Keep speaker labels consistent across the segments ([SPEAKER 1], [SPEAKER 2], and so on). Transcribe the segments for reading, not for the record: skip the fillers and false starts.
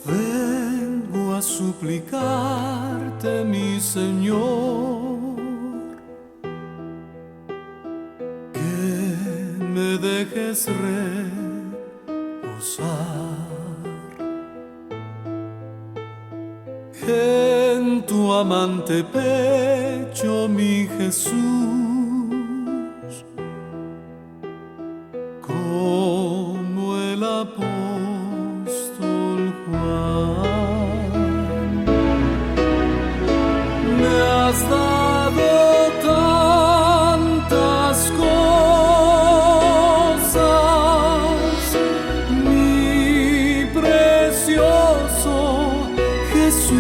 [SPEAKER 1] Vengo a suplicarte, mi Señor, que me dejes reposar en tu amante pecho, mi Jesús, como el apóstol Juan. Me has dado tantas cosas, mi precioso Jesús.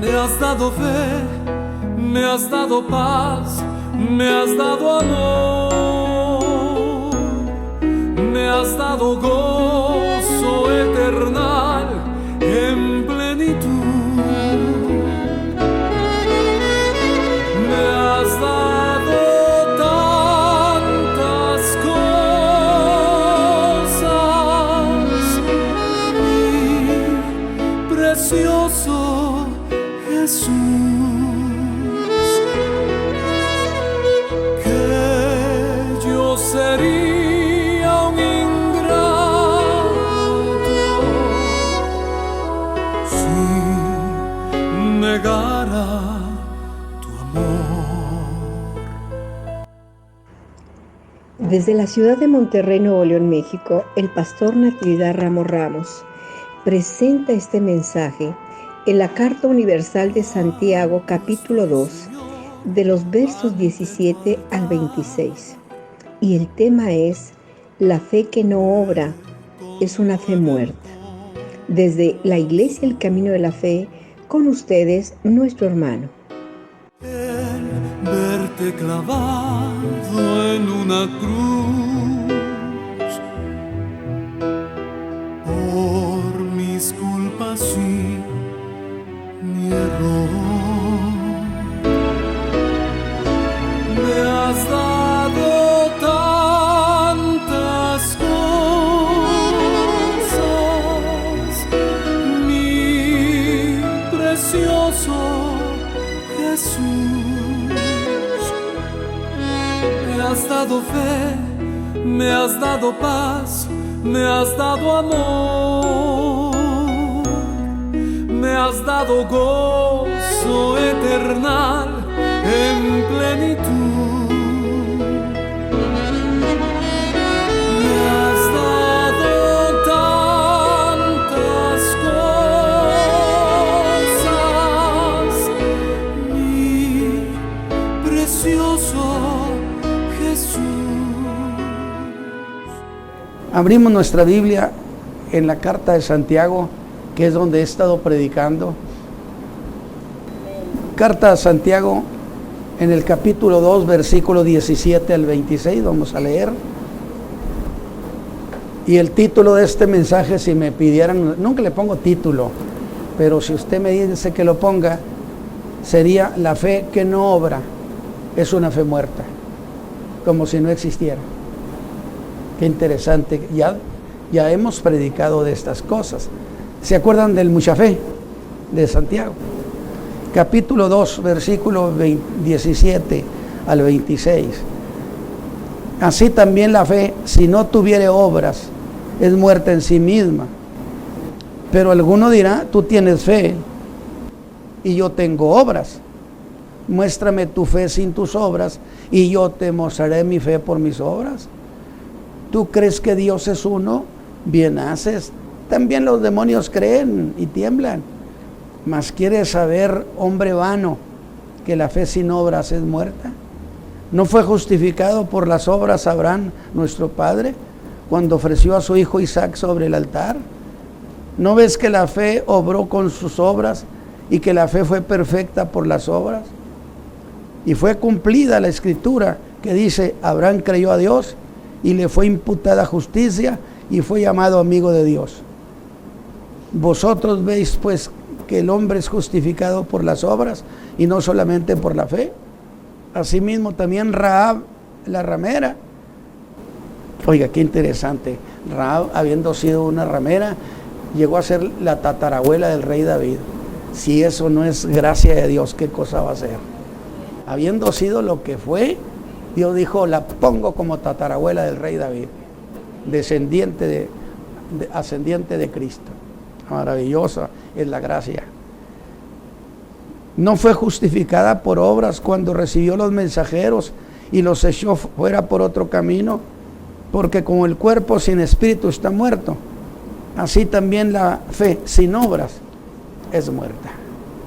[SPEAKER 1] Me has dado fe, me has dado paz, me has dado amor, me has dado gozo eternal en plenitud. Me has dado tantas cosas, mi precioso Jesús, que yo sería un ingrato si negara tu amor.
[SPEAKER 2] Desde la ciudad de Monterrey, Nuevo León, México, el pastor Natividad Ramos Ramos presenta este mensaje en la Carta Universal de Santiago, capítulo 2, de los versos 17 al 26. Y el tema es: la fe que no obra es una fe muerta. Desde la Iglesia El Camino de la Fe, con ustedes, nuestro hermano.
[SPEAKER 1] El verte clavado en una cruz por mis culpas y mi error. Me has dado tantas cosas, mi precioso Jesús. Me has dado fe, me has dado paz, me has dado amor, me has dado gozo eternal en plenitud. Me has dado tantas cosas, mi precioso Jesús.
[SPEAKER 3] Abrimos nuestra Biblia en la Carta de Santiago, que es donde he estado predicando. Carta a Santiago, en el capítulo 2, versículo 17 al 26, vamos a leer. Y el título de este mensaje, si me pidieran, nunca le pongo título, pero si usted me dice que lo ponga, sería: la fe que no obra es una fe muerta, como si no existiera. Qué interesante, ya hemos predicado de estas cosas. ¿Se acuerdan del mucha fe de Santiago? Capítulo 2, versículo 17 al 26. Así también la fe, si no tuviere obras, es muerta en sí misma. Pero alguno dirá: tú tienes fe y yo tengo obras. Muéstrame tu fe sin tus obras y yo te mostraré mi fe por mis obras. ¿Tú crees que Dios es uno? Bien haces. También los demonios creen y tiemblan. Mas ¿quieres saber, hombre vano, que la fe sin obras es muerta? ¿No fue justificado por las obras Abraham, nuestro padre, cuando ofreció a su hijo Isaac sobre el altar? ¿No ves que la fe obró con sus obras y que la fe fue perfecta por las obras? Y fue cumplida la escritura que dice: Abraham creyó a Dios y le fue imputada justicia y fue llamado amigo de Dios. Vosotros veis pues que el hombre es justificado por las obras y no solamente por la fe. Asimismo también Rahab, la ramera. Oiga, qué interesante. Rahab, habiendo sido una ramera, llegó a ser la tatarabuela del rey David. Si eso no es gracia de Dios, ¿qué cosa va a ser? Habiendo sido lo que fue, Dios dijo, la pongo como tatarabuela del rey David, ascendiente de Cristo. Maravillosa es la gracia. No fue justificada por obras cuando recibió los mensajeros y los echó fuera por otro camino, porque como el cuerpo sin espíritu está muerto, así también la fe sin obras es muerta.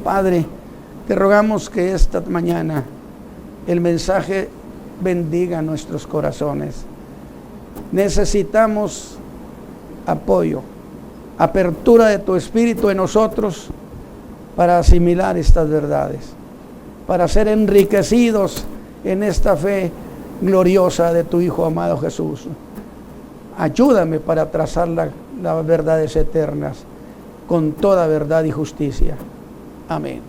[SPEAKER 3] Padre, te rogamos que esta mañana el mensaje bendiga nuestros corazones. Necesitamos apoyo, apertura de tu espíritu en nosotros para asimilar estas verdades, para ser enriquecidos en esta fe gloriosa de tu Hijo amado Jesús. Ayúdame para trazar las verdades eternas con toda verdad y justicia. Amén.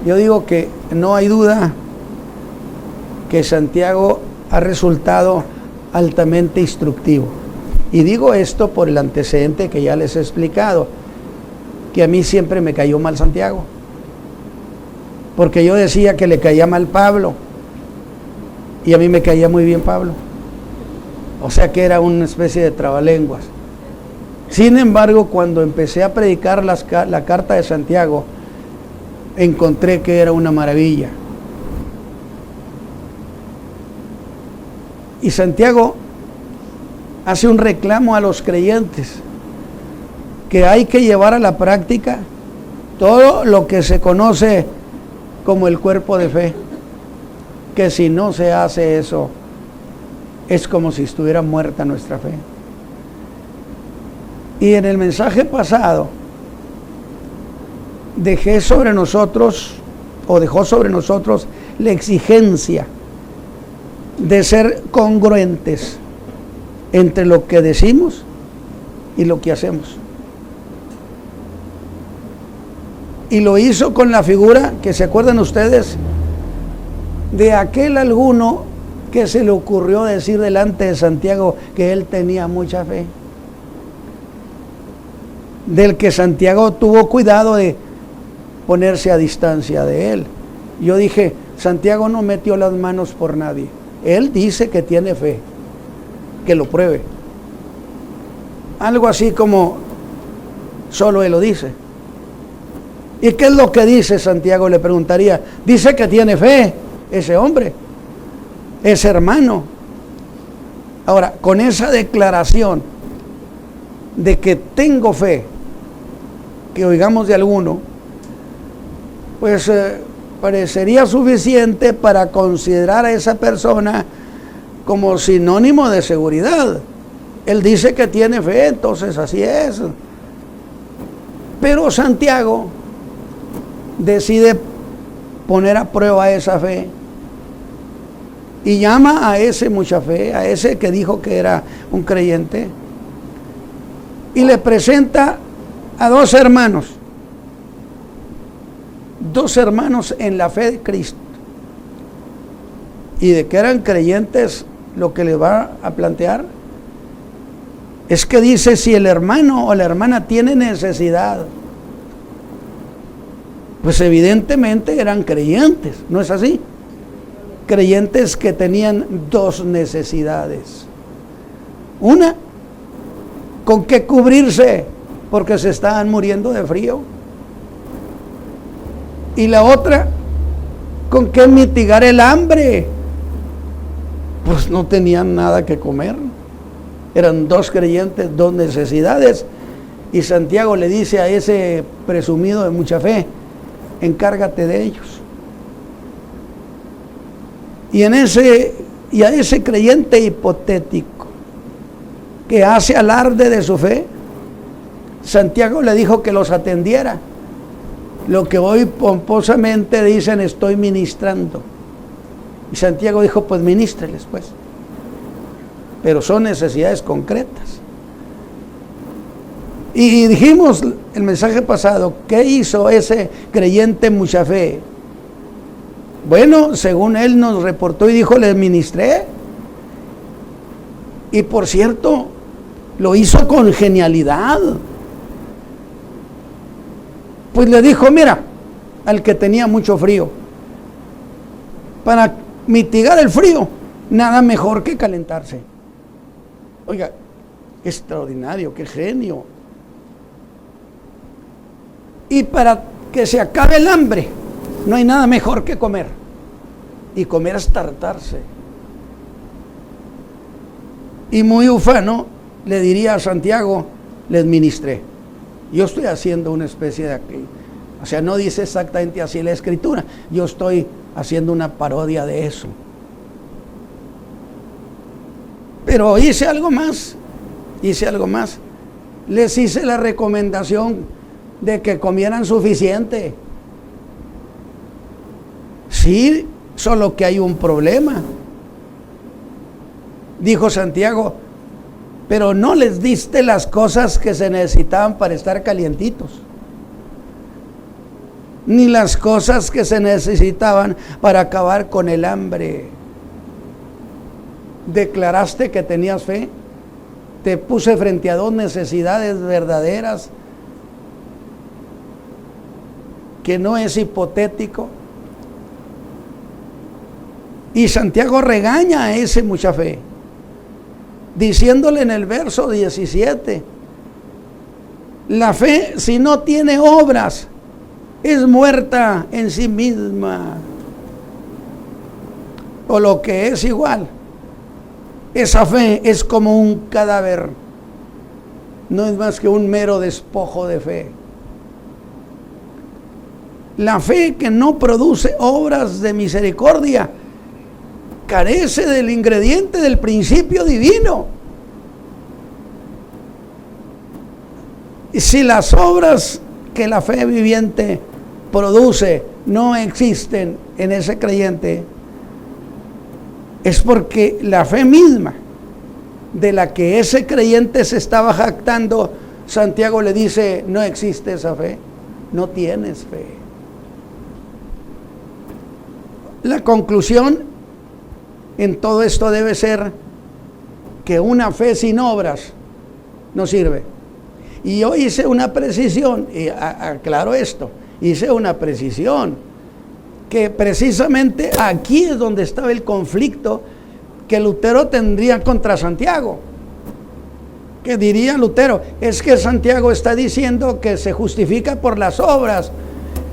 [SPEAKER 3] Yo digo que no hay duda que Santiago ha resultado altamente instructivo. Y digo esto por el antecedente que ya les he explicado, que a mí siempre me cayó mal Santiago, porque yo decía que le caía mal Pablo, y a mí me caía muy bien Pablo. O sea que era una especie de trabalenguas. Sin embargo, cuando empecé a predicar la carta de Santiago, encontré que era una maravilla. Y Santiago hace un reclamo a los creyentes que hay que llevar a la práctica todo lo que se conoce como el cuerpo de fe, que si no se hace eso es como si estuviera muerta nuestra fe. Y en el mensaje pasado dejó sobre nosotros la exigencia de ser congruentes entre lo que decimos y lo que hacemos. Y lo hizo con la figura, que se acuerdan ustedes, de aquel alguno que se le ocurrió decir delante de Santiago que él tenía mucha fe, del que Santiago tuvo cuidado de ponerse a distancia de él. Yo dije, Santiago no metió las manos por nadie, él dice que tiene fe, que lo pruebe. Algo así como solo él lo dice. ¿Y qué es lo que dice Santiago? Le preguntaría. Dice que tiene fe ese hombre, ese hermano. Ahora, con esa declaración de que tengo fe, que oigamos de alguno, pues parecería suficiente para considerar a esa persona como sinónimo de seguridad. Él dice que tiene fe, entonces así es. Pero Santiago decide poner a prueba esa fe y llama a ese mucha fe, a ese que dijo que era un creyente, y le presenta a dos hermanos en la fe de Cristo, y de que eran creyentes. Lo que le va a plantear es que dice, si el hermano o la hermana tiene necesidad, pues evidentemente eran creyentes, ¿no es así? Creyentes que tenían dos necesidades. Una, con qué cubrirse, porque se estaban muriendo de frío. Y la otra, con qué mitigar el hambre, pues no tenían nada que comer. Eran dos creyentes, dos necesidades. Y Santiago le dice a ese presumido de mucha fe, encárgate de ellos. Y a ese creyente hipotético que hace alarde de su fe, Santiago le dijo que los atendiera. Lo que hoy pomposamente dicen, estoy ministrando. Y Santiago dijo, pues ministreles pues. Pero son necesidades concretas. Y dijimos el mensaje pasado, ¿qué hizo ese creyente mucha fe? Bueno, según él nos reportó y dijo, les ministré. Y por cierto, lo hizo con genialidad. Pues le dijo, mira, al que tenía mucho frío, para mitigar el frío, nada mejor que calentarse. Oiga, qué extraordinario, qué genio. Y para que se acabe el hambre, no hay nada mejor que comer. Y comer hasta hartarse. Y muy ufano, le diría a Santiago, le administré. Yo estoy haciendo una especie de aquí. O sea, no dice exactamente así la escritura. Yo estoy haciendo una parodia de eso. Pero hice algo más. Les hice la recomendación de que comieran suficiente. Sí, solo que hay un problema. Dijo Santiago, pero no les diste las cosas que se necesitaban para estar calientitos, ni las cosas que se necesitaban para acabar con el hambre. Declaraste que tenías fe, te puse frente a dos necesidades verdaderas, que no es hipotético. Y Santiago regaña a ese mucha fe, diciéndole en el verso 17, la fe, si no tiene obras, es muerta en sí misma. O lo que es igual, esa fe es como un cadáver, no es más que un mero despojo de fe. La fe que no produce obras de misericordia carece del ingrediente del principio divino. Y si las obras que la fe viviente produce no existen en ese creyente, es porque la fe misma de la que ese creyente se estaba jactando, Santiago le dice, no existe esa fe, no tienes fe. La conclusión en todo esto debe ser que una fe sin obras no sirve. Y yo hice una precisión, y aclaro esto, hice una precisión, que precisamente aquí es donde estaba el conflicto que Lutero tendría contra Santiago. Que diría Lutero, es que Santiago está diciendo que se justifica por las obras,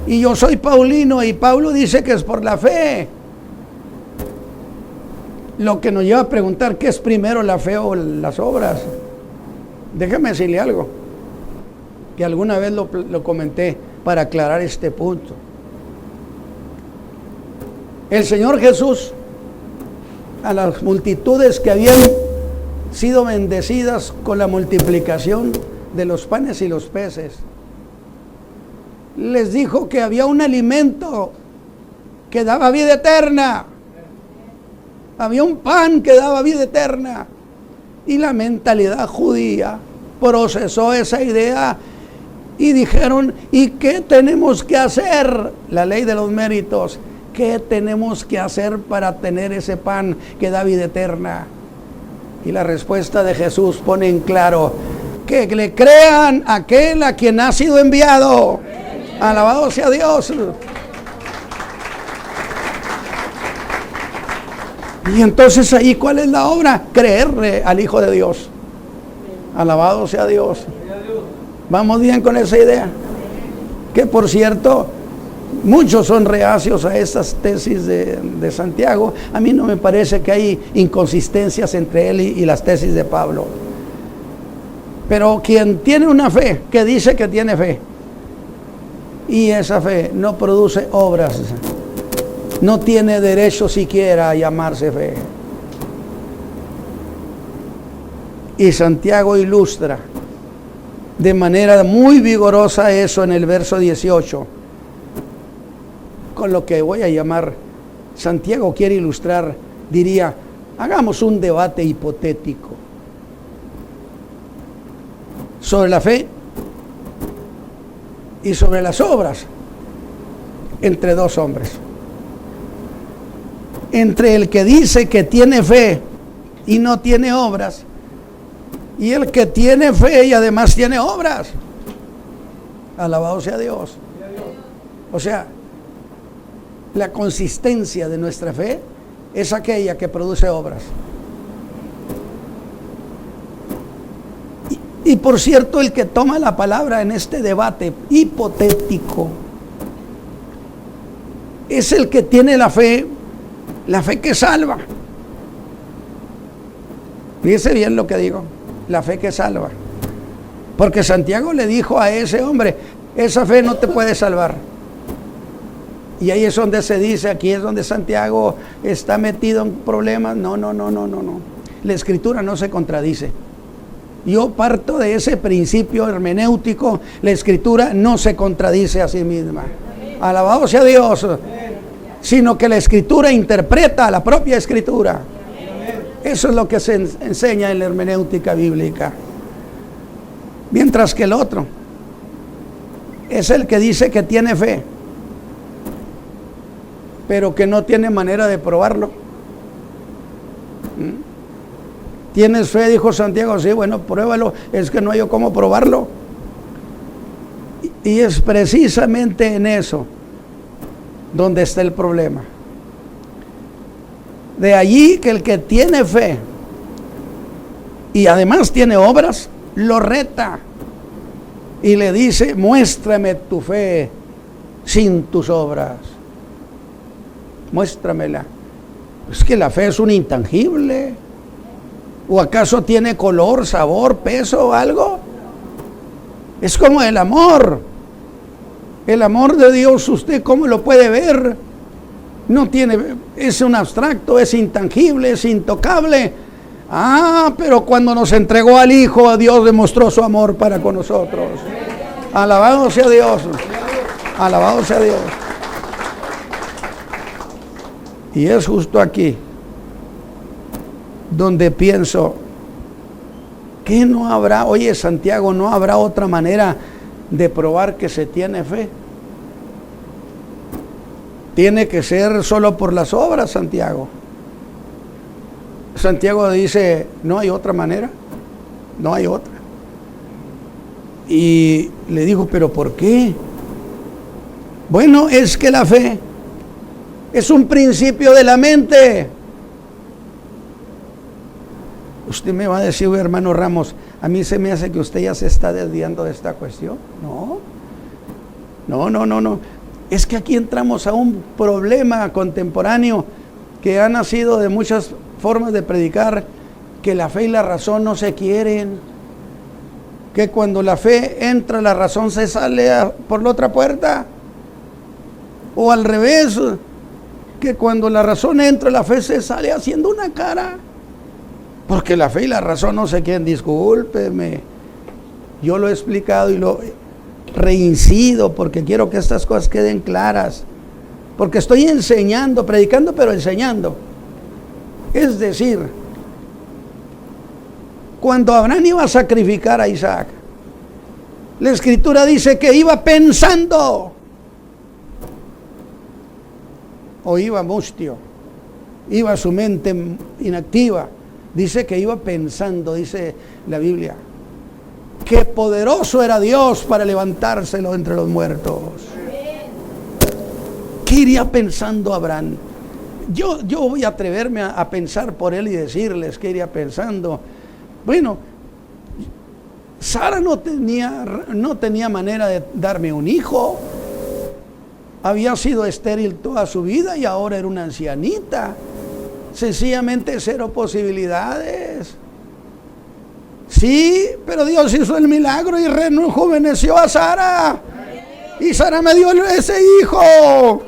[SPEAKER 3] y yo soy paulino, y Pablo dice que es por la fe. Lo que nos lleva a preguntar, ¿qué es primero, la fe o las obras? Déjame decirle algo, que alguna vez lo comenté para aclarar este punto. El Señor Jesús, a las multitudes que habían sido bendecidas con la multiplicación de los panes y los peces, les dijo que había un alimento que daba vida eterna. Había un pan que daba vida eterna. Y la mentalidad judía procesó esa idea y dijeron, ¿y qué tenemos que hacer? La ley de los méritos. ¿Qué tenemos que hacer para tener ese pan que da vida eterna? Y la respuesta de Jesús pone en claro, que le crean a aquel a quien ha sido enviado. Alabado sea Dios. Y entonces ahí, ¿cuál es la obra? Creerle al Hijo de Dios. Alabado sea Dios. ¿Vamos bien con esa idea? Que por cierto, muchos son reacios a estas tesis de Santiago. A mí no me parece que hay inconsistencias entre él y las tesis de Pablo. Pero quien tiene una fe, que dice que tiene fe, y esa fe no produce obras, no tiene derecho siquiera a llamarse fe. Y Santiago ilustra de manera muy vigorosa eso en el verso 18, con lo que voy a llamar, Santiago quiere ilustrar, diría, hagamos un debate hipotético sobre la fe y sobre las obras entre dos hombres. Entre el que dice que tiene fe y no tiene obras, Y el que tiene fe y además tiene obras. Alabado sea Dios. O sea, la consistencia de nuestra fe es aquella que produce obras. Y por cierto, el que toma la palabra en este debate hipotético es el que tiene la fe que salva. Fíjese bien lo que digo, la fe que salva. Porque Santiago le dijo a ese hombre, esa fe no te puede salvar. Y ahí es donde se dice, aquí es donde Santiago está metido en problemas. No. La Escritura no se contradice. Yo parto de ese principio hermenéutico, la Escritura no se contradice a sí misma. Alabado sea Dios. Sino que la Escritura interpreta la propia Escritura. Eso es lo que se enseña en la hermenéutica bíblica. Mientras que el otro es el que dice que tiene fe, pero que no tiene manera de probarlo. ¿Tienes fe? Dijo Santiago. Sí, bueno, pruébalo. Es que no hay cómo probarlo. Y es precisamente en eso donde está el problema. De allí que el que tiene fe y además tiene obras, lo reta y le dice, muéstrame tu fe sin tus obras. Muéstramela. Es que la fe es un intangible. ¿O acaso tiene color, sabor, peso o algo? Es como el amor. El amor de Dios, ¿usted cómo lo puede ver? No tiene, es un abstracto, es intangible, es intocable. Pero cuando nos entregó al Hijo, Dios demostró su amor para con nosotros. Alabado sea Dios. Alabado sea Dios. Y es justo aquí donde pienso que no habrá, oye Santiago, no habrá otra manera de probar que se tiene fe. Tiene que ser solo por las obras, Santiago. Santiago dice, no hay otra manera, no hay otra. Y le dijo, ¿pero por qué? Bueno, es que la fe es un principio de la mente. Usted me va a decir, hermano Ramos, a mí se me hace que usted ya se está desviando de esta cuestión. No. Es que aquí entramos a un problema contemporáneo que ha nacido de muchas formas de predicar, que la fe y la razón no se quieren, que cuando la fe entra, la razón se sale por la otra puerta, o al revés, que cuando la razón entra, la fe se sale haciendo una cara. Porque la fe y la razón no se quieren. Discúlpeme, yo lo he explicado y lo reincido porque quiero que estas cosas queden claras, porque estoy enseñando, predicando, pero enseñando. Es decir, cuando Abraham iba a sacrificar a Isaac, la Escritura dice que iba pensando, o iba mustio, iba su mente inactiva. Dice que iba pensando, dice la Biblia, qué poderoso era Dios para levantárselo entre los muertos. ¿Qué iría pensando Abraham? Yo voy a atreverme a pensar por él y decirles qué iría pensando. Bueno, Sara no tenía manera de darme un hijo. Había sido estéril toda su vida y ahora era una ancianita. Sencillamente cero posibilidades. Sí, pero Dios hizo el milagro y rejuveneció a Sara. Y Sara me dio ese hijo.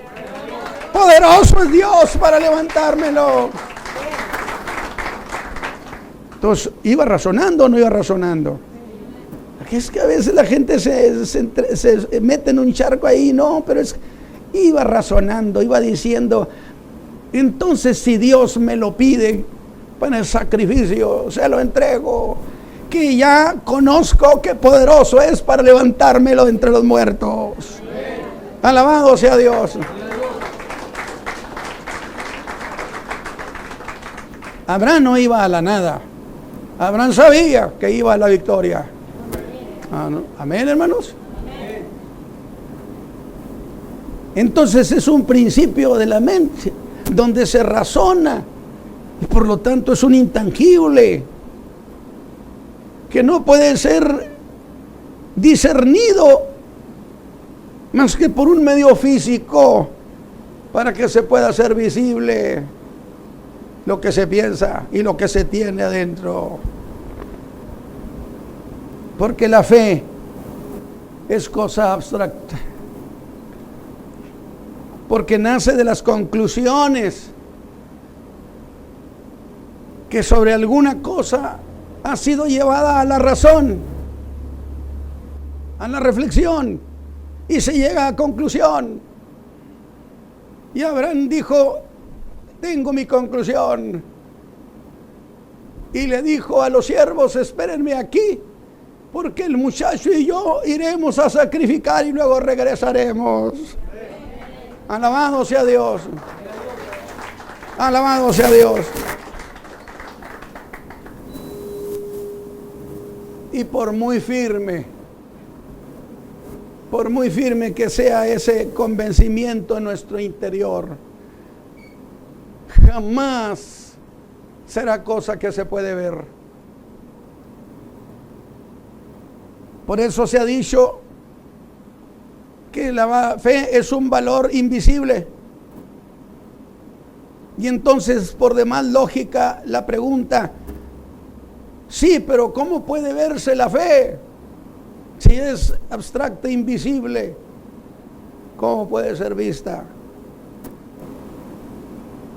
[SPEAKER 3] Poderoso es Dios para levantármelo. Entonces, ¿iba razonando o no iba razonando? Es que a veces la gente se mete en un charco ahí. No, pero iba razonando, iba diciendo, entonces si Dios me lo pide para el sacrificio, se lo entrego, que ya conozco qué poderoso es para levantármelo entre los muertos. Alabado sea Dios. Abraham no iba a la nada. Abraham sabía que iba a la victoria. Amén, hermanos. Entonces es un principio de la mente donde se razona y por lo tanto es un intangible que no puede ser discernido más que por un medio físico para que se pueda hacer visible lo que se piensa y lo que se tiene adentro. Porque la fe es cosa abstracta. Porque nace de las conclusiones que sobre alguna cosa ha sido llevada a la razón, a la reflexión, y se llega a conclusión. Y Abraham dijo: tengo mi conclusión. Y le dijo a los siervos: espérenme aquí, porque el muchacho y yo iremos a sacrificar y luego regresaremos. Alabado sea Dios. Alabado sea Dios. Y por muy firme que sea ese convencimiento en nuestro interior, jamás será cosa que se puede ver. Por eso se ha dicho que la fe es un valor invisible. Y entonces, por demás lógica, la pregunta: sí, pero ¿cómo puede verse la fe? Si es abstracta e invisible, ¿cómo puede ser vista?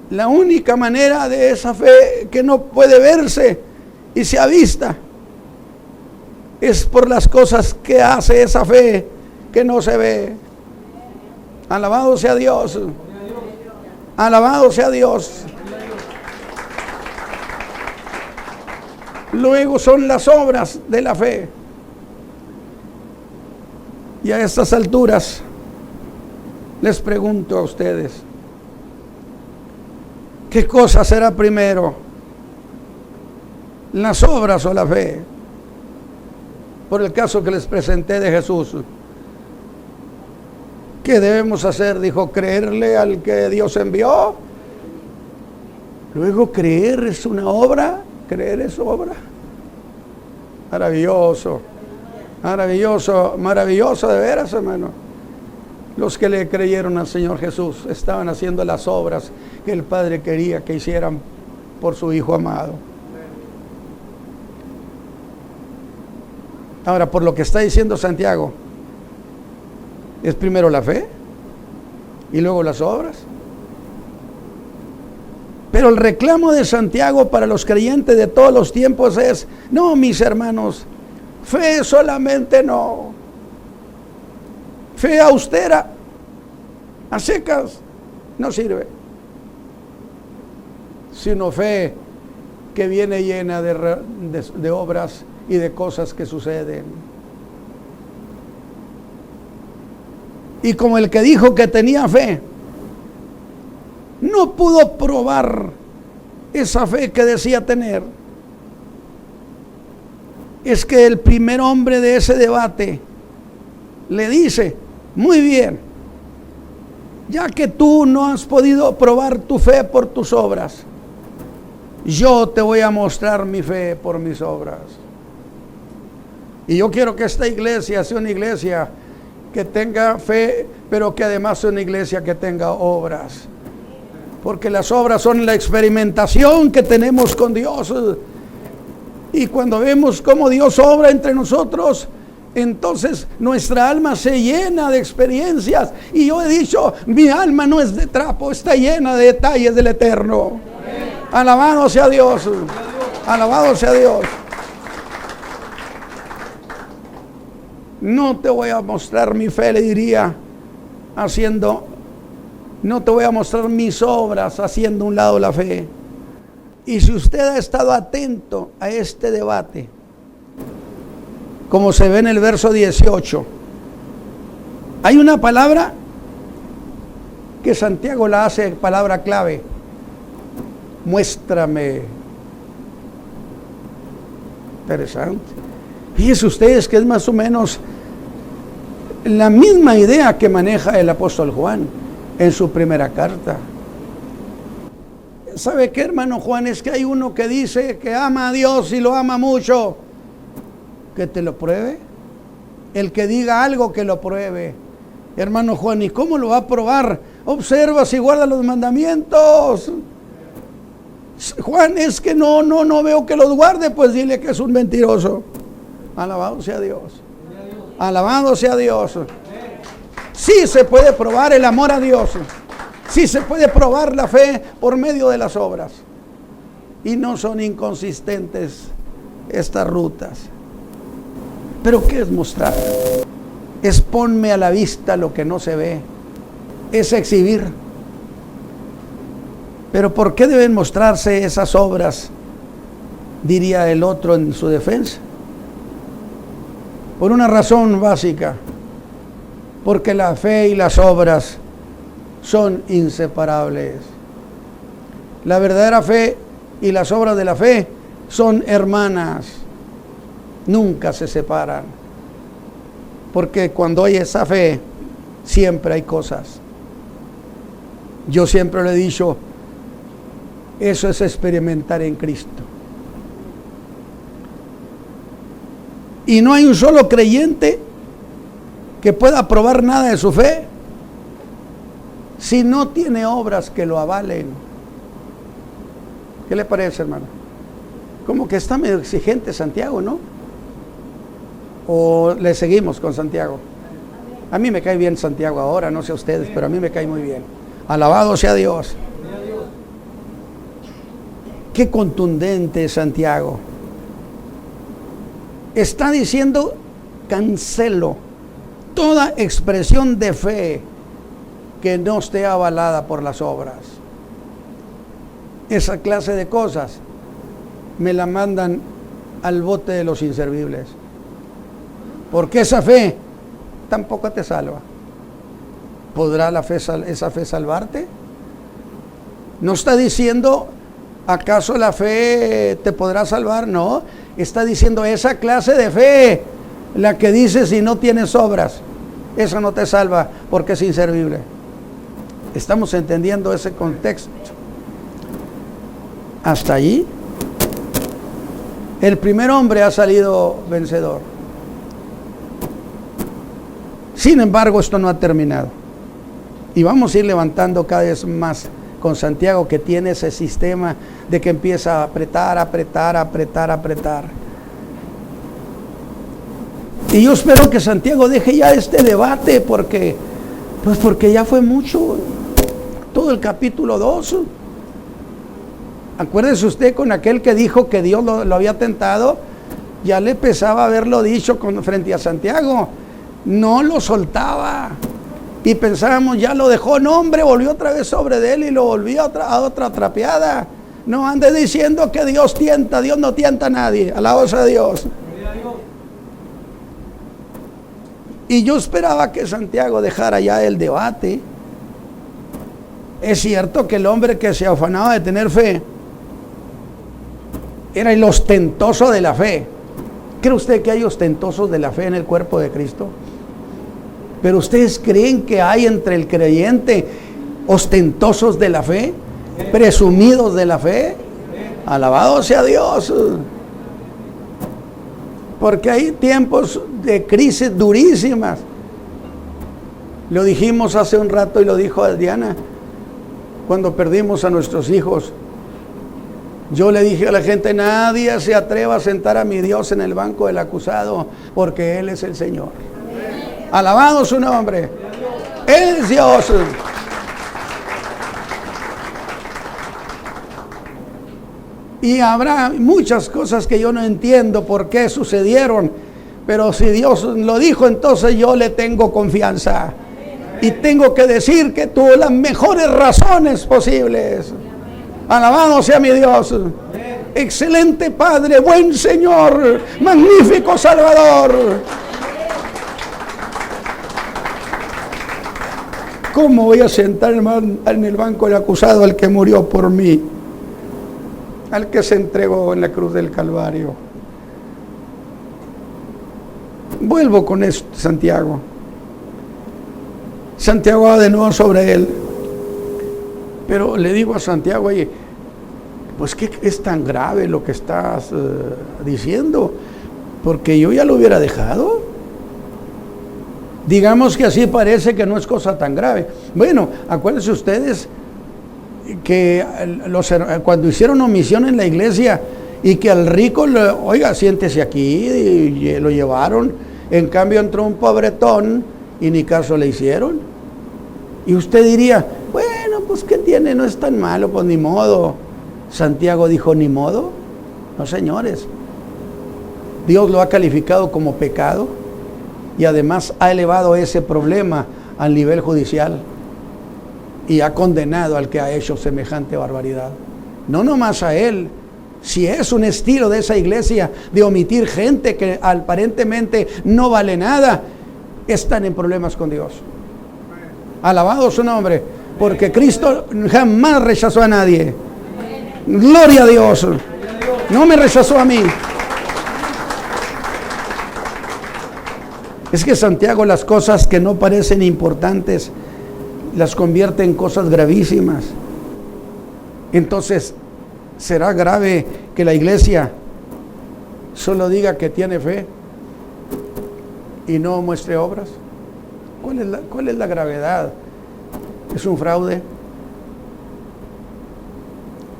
[SPEAKER 3] La única manera de esa fe que no puede verse y sea vista es por las cosas que hace esa fe que no se ve. Alabado sea Dios. Alabado sea Dios. Luego son las obras de la fe. Y a estas alturas les pregunto a ustedes: ¿qué cosa será primero? ¿Las obras o la fe? Por el caso que les presenté de Jesús, ¿qué debemos hacer? Dijo: creerle al que Dios envió. Luego, creer es una obra. Creer es obra. Maravilloso. Maravilloso, maravilloso de veras, hermano. Los que le creyeron al Señor Jesús estaban haciendo las obras que el Padre quería que hicieran por su Hijo amado. Ahora, por lo que está diciendo Santiago, es primero la fe y luego las obras. Pero el reclamo de Santiago para los creyentes de todos los tiempos es: no, mis hermanos, fe solamente no. Fe austera, a secas, no sirve. Sino fe que viene llena de obras y de cosas que suceden. Y como el que dijo que tenía fe no pudo probar esa fe que decía tener, es que el primer hombre de ese debate le dice: muy bien, ya que tú no has podido probar tu fe por tus obras, yo te voy a mostrar mi fe por mis obras. Y yo quiero que esta iglesia sea una iglesia que tenga fe, pero que además sea una iglesia que tenga obras. Porque las obras son la experimentación que tenemos con Dios. Y cuando vemos cómo Dios obra entre nosotros, entonces nuestra alma se llena de experiencias. Y yo he dicho: mi alma no es de trapo, está llena de detalles del Eterno. Alabado sea Dios. Alabado sea Dios. No te voy a mostrar mi fe, le diría, no te voy a mostrar mis obras haciendo a un lado la fe. Y si usted ha estado atento a este debate, como se ve en el verso 18, hay una palabra que Santiago la hace palabra clave: muéstrame. Interesante. Fíjense ustedes que es más o menos la misma idea que maneja el apóstol Juan en su primera carta. ¿Sabe qué, hermano Juan? Es que hay uno que dice que ama a Dios y lo ama mucho. Que te lo pruebe. El que diga algo, que lo pruebe. Hermano Juan, ¿y cómo lo va a probar? Observa si guarda los mandamientos. Juan, es que no veo que los guarde. Pues dile que es un mentiroso. Alabado sea Dios. Alabado sea Dios. Sí se puede probar el amor a Dios. Sí se puede probar la fe por medio de las obras. Y no son inconsistentes estas rutas. ¿Pero qué es mostrar? Es ponme a la vista lo que no se ve. Es exhibir. Pero ¿por qué deben mostrarse esas obras? Diría el otro en su defensa. Por una razón básica. Porque la fe y las obras son inseparables. La verdadera fe y las obras de la fe son hermanas. Nunca se separan. Porque cuando hay esa fe, siempre hay cosas. Yo siempre le he dicho, eso es experimentar en Cristo. Y no hay un solo creyente que pueda probar nada de su fe si no tiene obras que lo avalen. ¿Qué le parece, hermano? Como que está medio exigente Santiago, ¿no? ¿O le seguimos con Santiago? A mí me cae bien Santiago ahora, no sé a ustedes, pero a mí me cae muy bien. Alabado sea Dios. Qué contundente Santiago. Está diciendo, cancelo toda expresión de fe que no esté avalada por las obras. Esa clase de cosas me la mandan al bote de los inservibles. Porque esa fe tampoco te salva. ¿Podrá esa fe salvarte? No está diciendo, ¿acaso la fe te podrá salvar? No, está diciendo esa clase de fe, la que dice si no tienes obras, esa no te salva porque es inservible. ¿Estamos entendiendo ese contexto? Hasta allí, el primer hombre ha salido vencedor. Sin embargo, esto no ha terminado. Y vamos a ir levantando cada vez más con Santiago, que tiene ese sistema de que empieza a apretar. Y yo espero que Santiago deje ya este debate, porque ya fue mucho. Todo el capítulo 2. Acuérdese usted con aquel que dijo que Dios lo había tentado. Ya le pesaba haberlo dicho frente a Santiago. No lo soltaba. Y pensábamos, ya lo dejó. No, hombre, volvió otra vez sobre de él y lo volvió a otra trapeada. No ande diciendo que Dios tienta. Dios no tienta a nadie. Alabado sea Dios. Y yo esperaba que Santiago dejara ya el debate. Es cierto que el hombre que se afanaba de tener fe era el ostentoso de la fe. ¿Cree usted que hay ostentosos de la fe en el cuerpo de Cristo? ¿Pero ustedes creen que hay entre el creyente ostentosos de la fe? ¿Presumidos de la fe? Alabado sea Dios. Porque hay tiempos de crisis durísimas. Lo dijimos hace un rato y lo dijo Diana, cuando perdimos a nuestros hijos. Yo le dije a la gente, nadie se atreva a sentar a mi Dios en el banco del acusado, porque Él es el Señor. Alabado su nombre. Él es Dios. Y habrá muchas cosas que yo no entiendo por qué sucedieron, pero si Dios lo dijo, entonces yo le tengo confianza. Y tengo que decir que tuvo las mejores razones posibles. Alabado sea mi Dios. Excelente Padre, buen Señor, magnífico Salvador. ¿Cómo voy a sentar en el banco del acusado al que murió por mí? Al que se entregó en la cruz del Calvario. Vuelvo con esto, Santiago. Santiago va de nuevo sobre él. Pero le digo a Santiago, oye, pues ¿qué es tan grave lo que estás diciendo? Porque yo ya lo hubiera dejado. Digamos que así parece que no es cosa tan grave. Bueno, acuérdense ustedes que cuando hicieron omisión en la iglesia y que al rico, oiga, siéntese aquí, y lo llevaron. En cambio entró un pobretón y ni caso le hicieron. Y usted diría, bueno, pues ¿qué tiene? No es tan malo, pues ni modo. Santiago dijo, ni modo. No, señores. Dios lo ha calificado como pecado y además ha elevado ese problema al nivel judicial y ha condenado al que ha hecho semejante barbaridad. No nomás a él. Si es un estilo de esa iglesia de omitir gente que aparentemente no vale nada, están en problemas con Dios. Alabado su nombre, porque Cristo jamás rechazó a nadie. Gloria a Dios. No me rechazó a mí. Es que Santiago las cosas que no parecen importantes las convierte en cosas gravísimas. Entonces, ¿será grave que la iglesia solo diga que tiene fe y no muestre obras? ¿Cuál es la gravedad? ¿Es un fraude?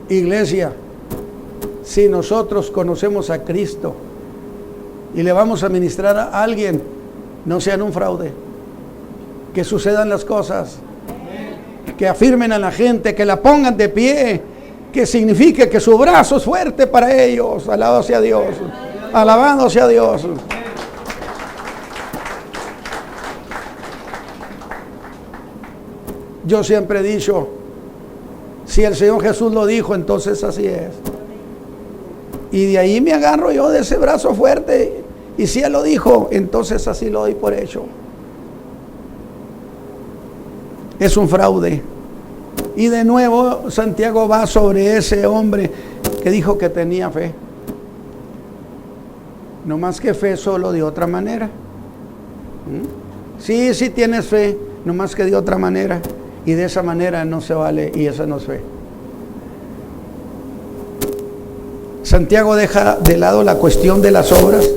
[SPEAKER 3] Iglesia, si nosotros conocemos a Cristo y le vamos a ministrar a alguien, no sean un fraude. Que sucedan las cosas, que afirmen a la gente, que la pongan de pie, que signifique que su brazo es fuerte para ellos. Alabado sea Dios. Alabado sea Dios. Yo siempre he dicho, si el Señor Jesús lo dijo, entonces así es. Y de ahí me agarro yo de ese brazo fuerte. Y si Él lo dijo, entonces así lo doy por hecho. Es un fraude. Y de nuevo Santiago va sobre ese hombre que dijo que tenía fe. No más que fe, solo de otra manera. Sí tienes fe, no más que de otra manera. Y de esa manera no se vale, y esa no es fe. Santiago deja de lado la cuestión de las obras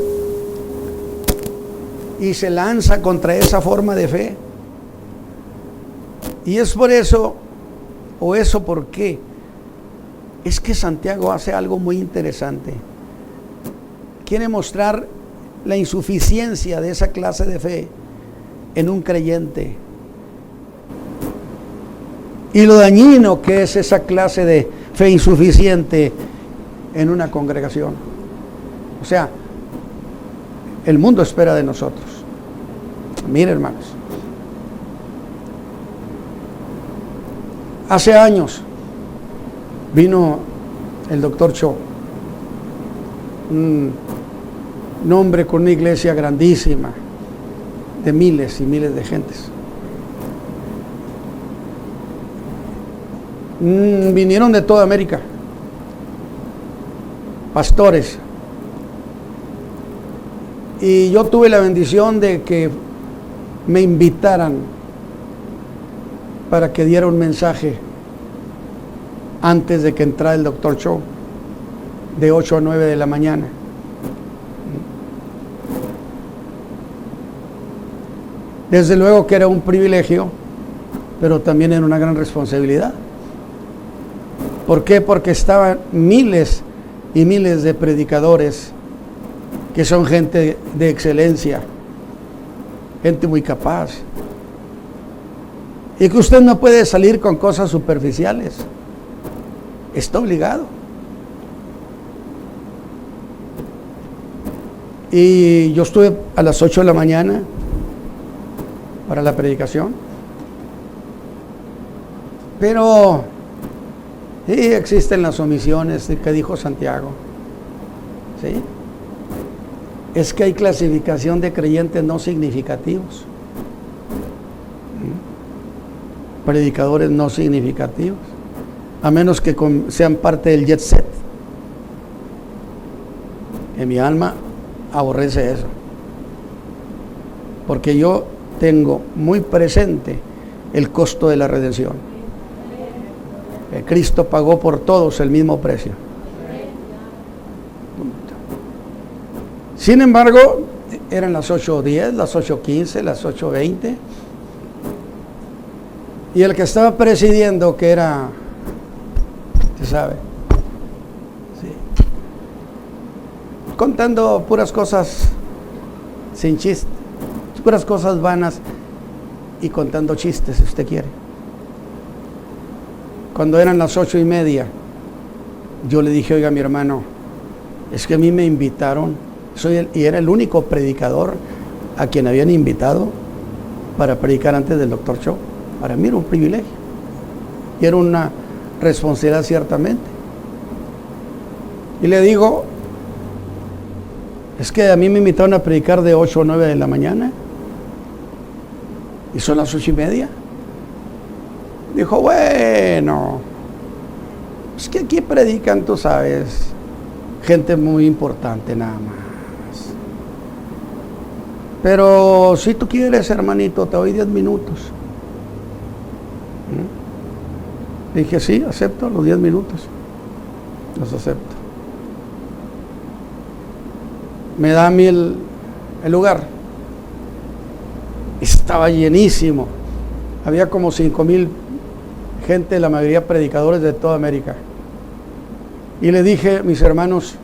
[SPEAKER 3] y se lanza contra esa forma de fe. Y es por eso, ¿por qué? Es que Santiago hace algo muy interesante. Quiere mostrar la insuficiencia de esa clase de fe en un creyente. Y lo dañino que es esa clase de fe insuficiente en una congregación. O sea, el mundo espera de nosotros. Mire, hermanos. Hace años vino el doctor Cho, un hombre con una iglesia grandísima, de miles y miles de gentes. Vinieron de toda América, pastores, y yo tuve la bendición de que me invitaran para que diera un mensaje antes de que entrara el doctor Cho, de 8 a 9 de la mañana. Desde luego que era un privilegio, pero también era una gran responsabilidad. ¿Por qué? Porque estaban miles y miles de predicadores que son gente de excelencia, gente muy capaz, y que usted no puede salir con cosas superficiales. Está obligado. Y yo estuve a las 8 de la mañana para la predicación, pero sí existen las omisiones que dijo Santiago. ¿Sí? Es que hay clasificación de creyentes no significativos, predicadores no significativos, a menos que sean parte del jet set. En mi alma aborrece eso. porque yo tengo muy presente el costo de la redención. Cristo pagó por todos el mismo precio. Sin embargo, eran las 8:10, las 8:15, las 8:20. Y el que estaba presidiendo, que era, ¿se sabe? Sí. Contando puras cosas sin chiste, puras cosas vanas y contando chistes, si usted quiere. Cuando eran las 8:30, yo le dije, oiga, mi hermano, es que a mí me invitaron, y era el único predicador a quien habían invitado para predicar antes del Dr. Cho. Para mí era un privilegio y era una responsabilidad ciertamente. Y le digo, es que a mí me invitaron a predicar de 8 o 9 de la mañana y son las 8:30. Dijo, bueno, es que aquí predican, tú sabes, gente muy importante nada más. Pero si tú quieres, hermanito, te doy 10 minutos. Dije, sí, acepto los 10 minutos. Los acepto. Me da a mí el lugar. Estaba llenísimo. Había como 5,000 gente, la mayoría predicadores de toda América. Y le dije, mis hermanos,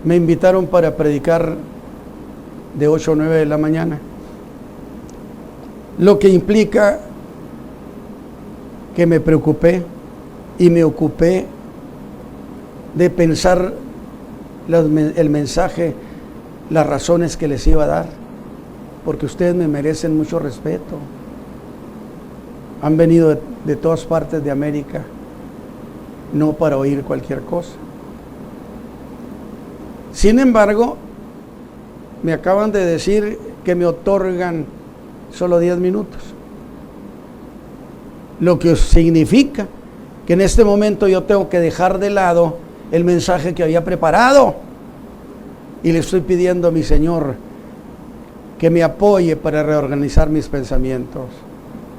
[SPEAKER 3] me invitaron para predicar de 8 o 9 de la mañana. Lo que implica que me preocupé y me ocupé de pensar el mensaje, las razones que les iba a dar, porque ustedes me merecen mucho respeto. Han venido de todas partes de América, no para oír cualquier cosa. Sin embargo, me acaban de decir que me otorgan solo 10 minutos. Lo que significa que en este momento yo tengo que dejar de lado el mensaje que había preparado. Y le estoy pidiendo a mi Señor que me apoye para reorganizar mis pensamientos,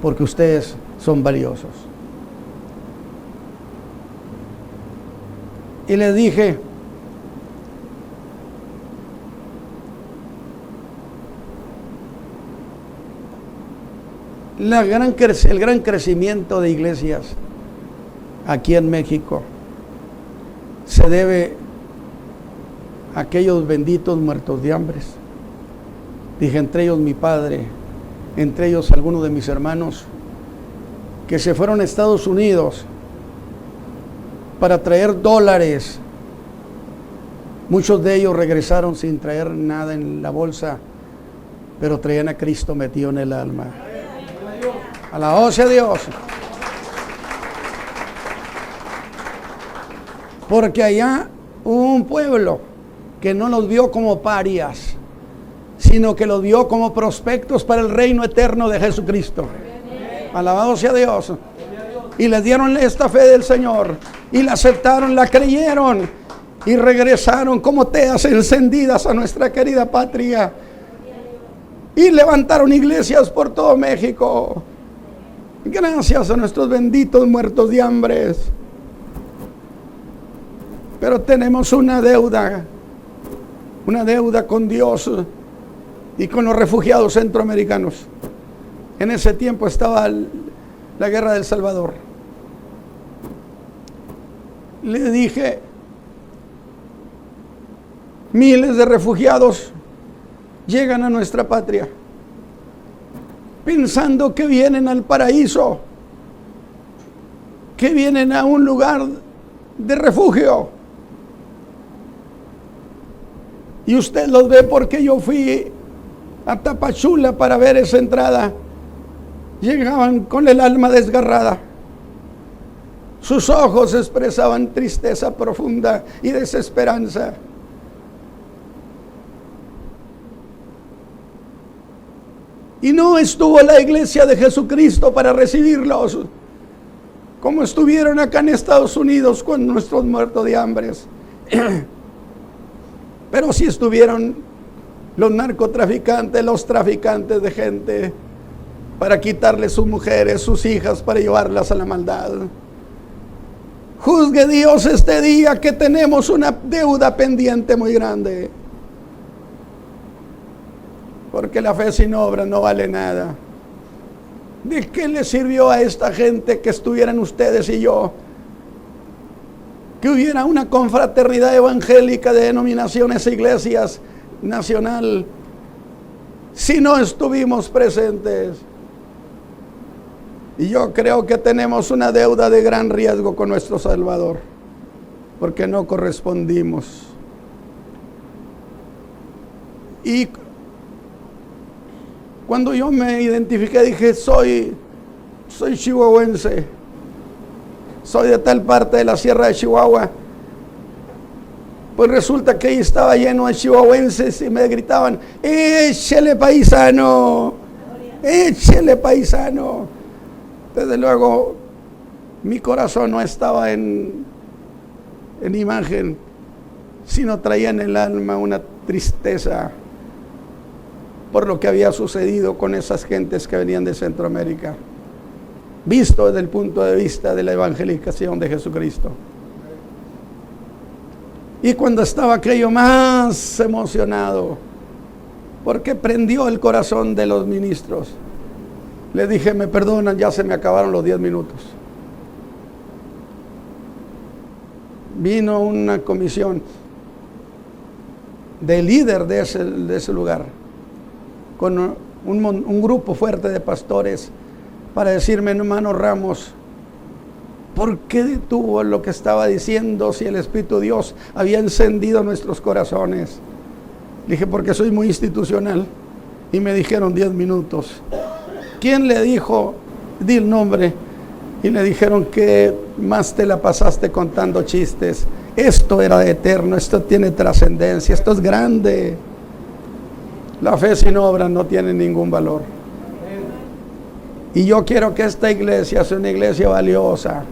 [SPEAKER 3] porque ustedes son valiosos. Y le dije, el gran crecimiento de iglesias aquí en México se debe a aquellos benditos muertos de hambre. Dije, entre ellos mi padre, entre ellos algunos de mis hermanos que se fueron a Estados Unidos para traer dólares. Muchos de ellos regresaron sin traer nada en la bolsa, pero traían a Cristo metido en el alma. Alabado sea Dios. Porque allá hubo un pueblo que no los vio como parias, sino que los vio como prospectos para el reino eterno de Jesucristo. Alabado sea Dios. Y les dieron esta fe del Señor, y la aceptaron, la creyeron, y regresaron como teas encendidas a nuestra querida patria, y levantaron iglesias por todo México. Gracias a nuestros benditos muertos de hambre. Pero tenemos una deuda con Dios y con los refugiados centroamericanos. En ese tiempo estaba la guerra del Salvador. Le dije, miles de refugiados llegan a nuestra patria pensando que vienen al paraíso, que vienen a un lugar de refugio. Y usted los ve porque yo fui a Tapachula para ver esa entrada. Llegaban con el alma desgarrada. Sus ojos expresaban tristeza profunda y desesperanza. Y no estuvo la iglesia de Jesucristo para recibirlos, como estuvieron acá en Estados Unidos con nuestros muertos de hambre. Pero sí estuvieron los narcotraficantes, los traficantes de gente, para quitarle sus mujeres, sus hijas, para llevarlas a la maldad. Juzgue Dios este día que tenemos una deuda pendiente muy grande. Porque la fe sin obra no vale nada. ¿De qué le sirvió a esta gente que estuvieran ustedes y yo? Que hubiera una confraternidad evangélica de denominaciones e iglesias nacional si no estuvimos presentes. Y yo creo que tenemos una deuda de gran riesgo con nuestro Salvador, porque no correspondimos. Y cuando yo me identifiqué, dije, soy chihuahuense, soy de tal parte de la sierra de Chihuahua. Pues resulta que ahí estaba lleno de chihuahuenses y me gritaban, échele paisano, échele paisano. Desde luego, mi corazón no estaba en imagen, sino traía en el alma una tristeza por lo que había sucedido con esas gentes que venían de Centroamérica, visto desde el punto de vista de la evangelización de Jesucristo. Y cuando estaba aquello más emocionado, porque prendió el corazón de los ministros, le dije, me perdonan, ya se me acabaron los 10 minutos. Vino una comisión de líder de ese lugar, con un grupo fuerte de pastores, para decirme, hermano Ramos, ¿por qué detuvo lo que estaba diciendo si el Espíritu de Dios había encendido nuestros corazones? Le dije, porque soy muy institucional. Y me dijeron 10 minutos. ¿Quién le dijo? Di el nombre. Y le dijeron que más te la pasaste contando chistes. Esto era eterno, esto tiene trascendencia, esto es grande. La fe sin obra no tiene ningún valor. Y yo quiero que esta iglesia sea una iglesia valiosa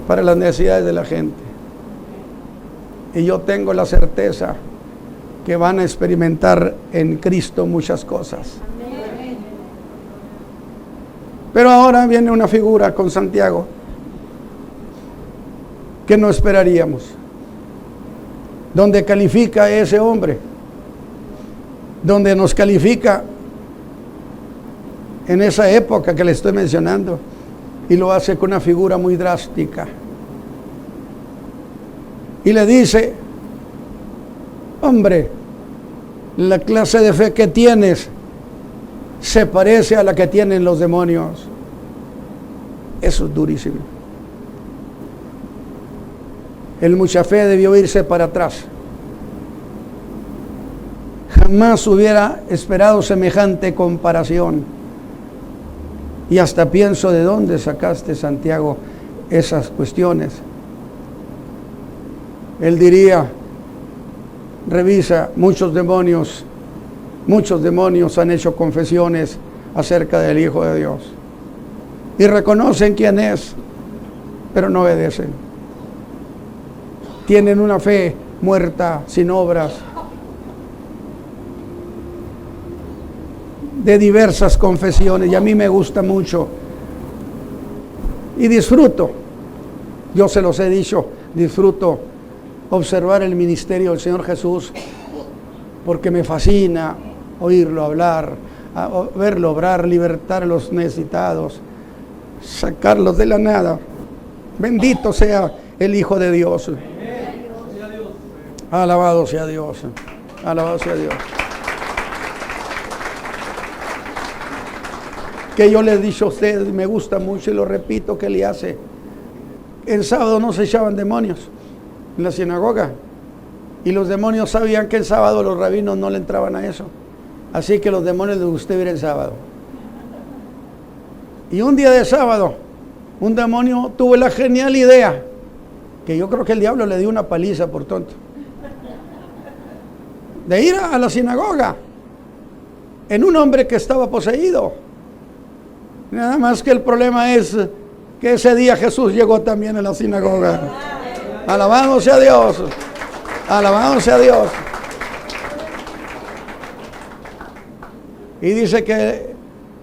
[SPEAKER 3] para las necesidades de la gente. Y yo tengo la certeza que van a experimentar en Cristo muchas cosas. Pero ahora viene una figura con Santiago que no esperaríamos, donde califica a ese hombre, donde nos califica en esa época que le estoy mencionando, y lo hace con una figura muy drástica. Y le dice, hombre, la clase de fe que tienes se parece a la que tienen los demonios. Eso es durísimo. El mucha fe debió irse para atrás. Jamás hubiera esperado semejante comparación. Y hasta pienso, ¿de dónde sacaste, Santiago, esas cuestiones? Él diría, revisa, muchos demonios han hecho confesiones acerca del Hijo de Dios y reconocen quién es, pero no obedecen. Tienen una fe muerta, sin obras, de diversas confesiones, y a mí me gusta mucho y disfruto, yo se los he dicho, disfruto observar el ministerio del Señor Jesús, porque me fascina oírlo hablar, verlo obrar, libertar a los necesitados, sacarlos de la nada. Bendito sea el Hijo de Dios. Alabado sea Dios. Alabado sea Dios. Que yo les he dicho a ustedes, me gusta mucho y lo repito, que le hace. El sábado no se echaban demonios en la sinagoga, y los demonios sabían que el sábado los rabinos no le entraban a eso, así que los demonios les gustó ir el sábado. Y un día de sábado, un demonio tuvo la genial idea, que yo creo que el diablo le dio una paliza por tonto, de ir a la sinagoga en un hombre que estaba poseído. Nada más que el problema es que ese día Jesús llegó también a la sinagoga. Alabado sea Dios. Alabado sea Dios. Y dice que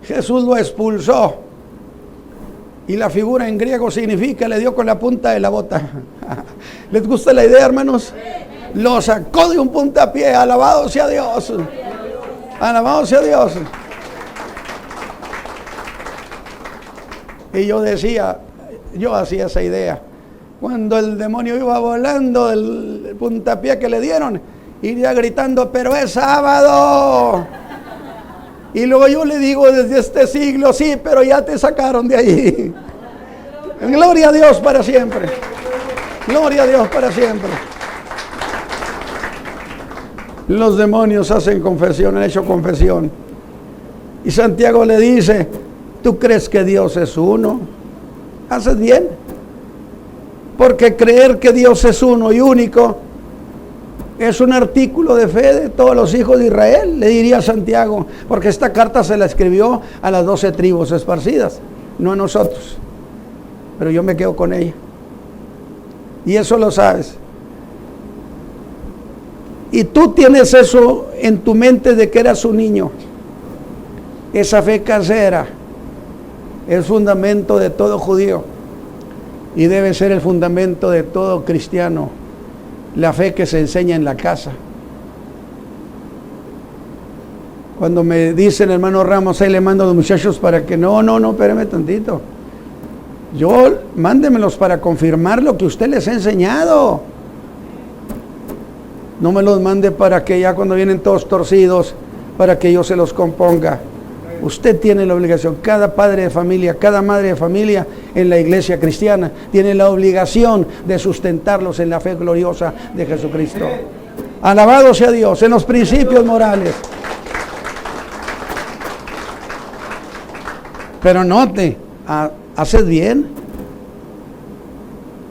[SPEAKER 3] Jesús lo expulsó. Y la figura en griego significa, le dio con la punta de la bota. ¿Les gusta la idea, hermanos? Lo sacó de un puntapié. Alabado sea Dios. Alabado sea Dios. Y yo decía, yo hacía esa idea. Cuando el demonio iba volando del puntapié que le dieron, iría gritando, pero es sábado. Y luego yo le digo desde este siglo, sí, pero ya te sacaron de ahí. Gloria a Dios para siempre. Gloria a Dios para siempre. Los demonios hacen confesión, han hecho confesión. Y Santiago le dice, ¿tú crees que Dios es uno? ¿Haces bien? Porque creer que Dios es uno y único es un artículo de fe de todos los hijos de Israel, le diría Santiago, porque esta carta se la escribió a las 12 tribus esparcidas, no a nosotros, pero yo me quedo con ella. Y eso lo sabes. Y tú tienes eso en tu mente de que eras un niño. Esa fe casera es fundamento de todo judío y debe ser el fundamento de todo cristiano. La fe que se enseña en la casa. Cuando me dicen, hermano Ramos, ahí le mando a los muchachos para que no, espérame tantito. Mándemelos para confirmar lo que usted les ha enseñado. No me los mande para que ya cuando vienen todos torcidos, para que yo se los componga. Usted tiene la obligación, cada padre de familia, cada madre de familia en la iglesia cristiana tiene la obligación de sustentarlos en la fe gloriosa de Jesucristo. Alabado sea Dios, en los principios morales. Pero note, ¿haces bien?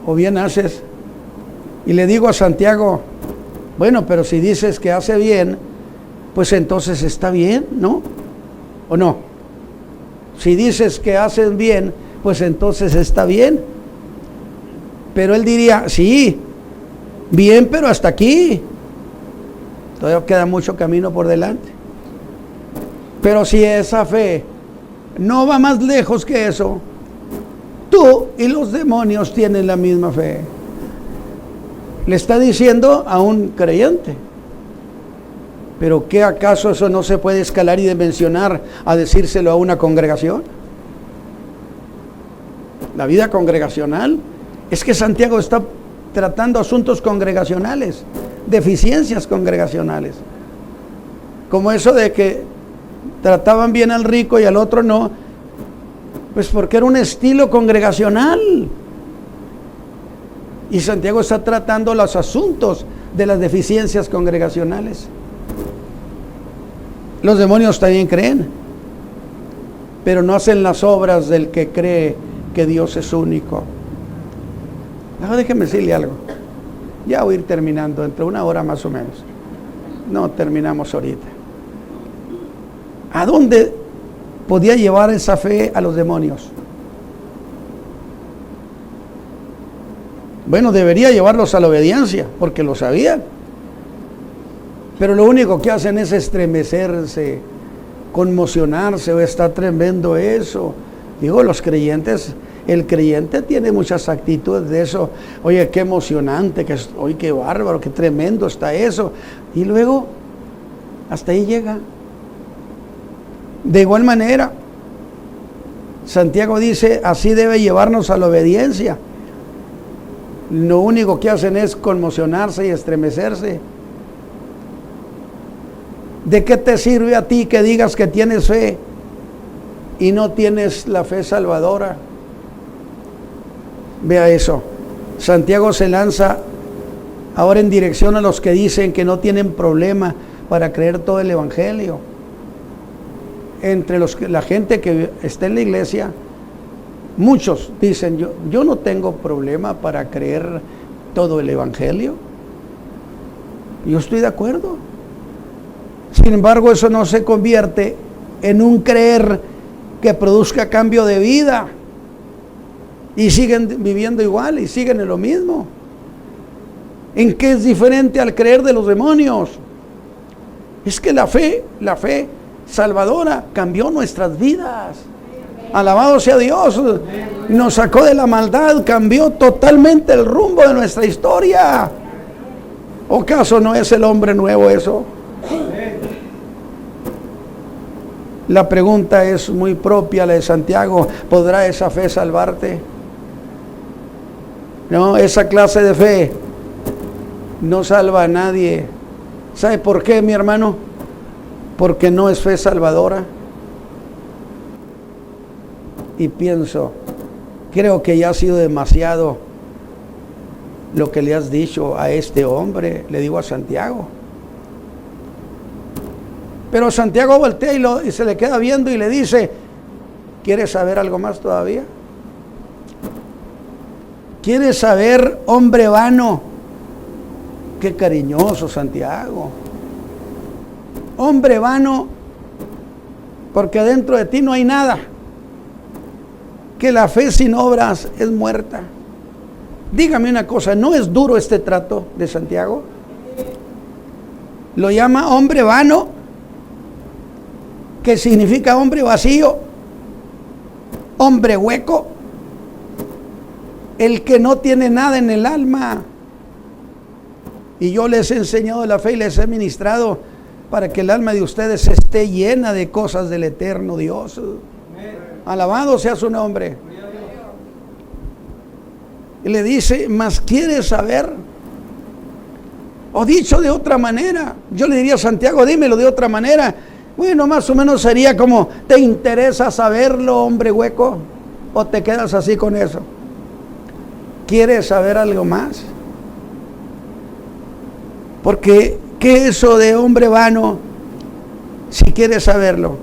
[SPEAKER 3] ¿O bien haces? Y le digo a Santiago, bueno, pero si dices que hace bien, pues entonces está bien, ¿no? ¿O no? Si dices que haces bien, pues entonces está bien. Pero él diría, sí, bien, pero hasta aquí. Todavía queda mucho camino por delante. Pero si esa fe no va más lejos que eso, tú y los demonios tienen la misma fe. Le está diciendo a un creyente. ¿Pero qué acaso eso no se puede escalar y dimensionar a decírselo a una congregación? La vida congregacional, es que Santiago está tratando asuntos congregacionales, deficiencias congregacionales. Como eso de que trataban bien al rico y al otro no, pues porque era un estilo congregacional. Y Santiago está tratando los asuntos de las deficiencias congregacionales. Los demonios también creen, pero no hacen las obras del que cree que Dios es único. No, déjeme decirle algo. Ya voy a ir terminando, entre una hora más o menos. No terminamos ahorita. ¿A dónde podía llevar esa fe a los demonios? Bueno, debería llevarlos a la obediencia, porque lo sabían. Pero lo único que hacen es estremecerse, conmocionarse, o está tremendo eso. Digo, los creyentes, el creyente tiene muchas actitudes de eso. Oye, qué emocionante, oye, qué bárbaro, qué tremendo está eso. Y luego, hasta ahí llega. De igual manera, Santiago dice, así debe llevarnos a la obediencia. Lo único que hacen es conmocionarse y estremecerse. ¿De qué te sirve a ti que digas que tienes fe y no tienes la fe salvadora? Vea eso. Santiago se lanza ahora en dirección a los que dicen que no tienen problema para creer todo el evangelio. Entre la gente que está en la iglesia, muchos dicen, yo no tengo problema para creer todo el evangelio. Yo estoy de acuerdo. Sin embargo, eso no se convierte en un creer que produzca cambio de vida. Y siguen viviendo igual y siguen en lo mismo. ¿En qué es diferente al creer de los demonios? Es que la fe salvadora, cambió nuestras vidas. Alabado sea Dios. Nos sacó de la maldad, cambió totalmente el rumbo de nuestra historia. ¿O acaso no es el hombre nuevo eso? La pregunta es muy propia, la de Santiago. ¿Podrá esa fe salvarte? No, esa clase de fe no salva a nadie. ¿Sabe por qué, mi hermano? Porque no es fe salvadora. Y pienso, creo que ya ha sido demasiado lo que le has dicho a este hombre, le digo a Santiago. Pero Santiago voltea y se le queda viendo y le dice, ¿quieres saber algo más todavía? ¿Quieres saber, hombre vano? Qué cariñoso Santiago. Hombre vano, porque adentro de ti no hay nada. Que la fe sin obras es muerta. Dígame una cosa, ¿no es duro este trato de Santiago? Lo llama hombre vano, que significa hombre vacío, hombre hueco, el que no tiene nada en el alma. Y yo les he enseñado la fe y les he ministrado para que el alma de ustedes esté llena de cosas del eterno Dios. Alabado sea su nombre. Y le dice, ¿más quieres saber? O dicho de otra manera, yo le diría a Santiago, dímelo de otra manera. Bueno, más o menos sería como, ¿te interesa saberlo, hombre hueco? ¿O te quedas así con eso? ¿Quieres saber algo más? Porque, ¿qué es eso de hombre vano? Si quieres saberlo,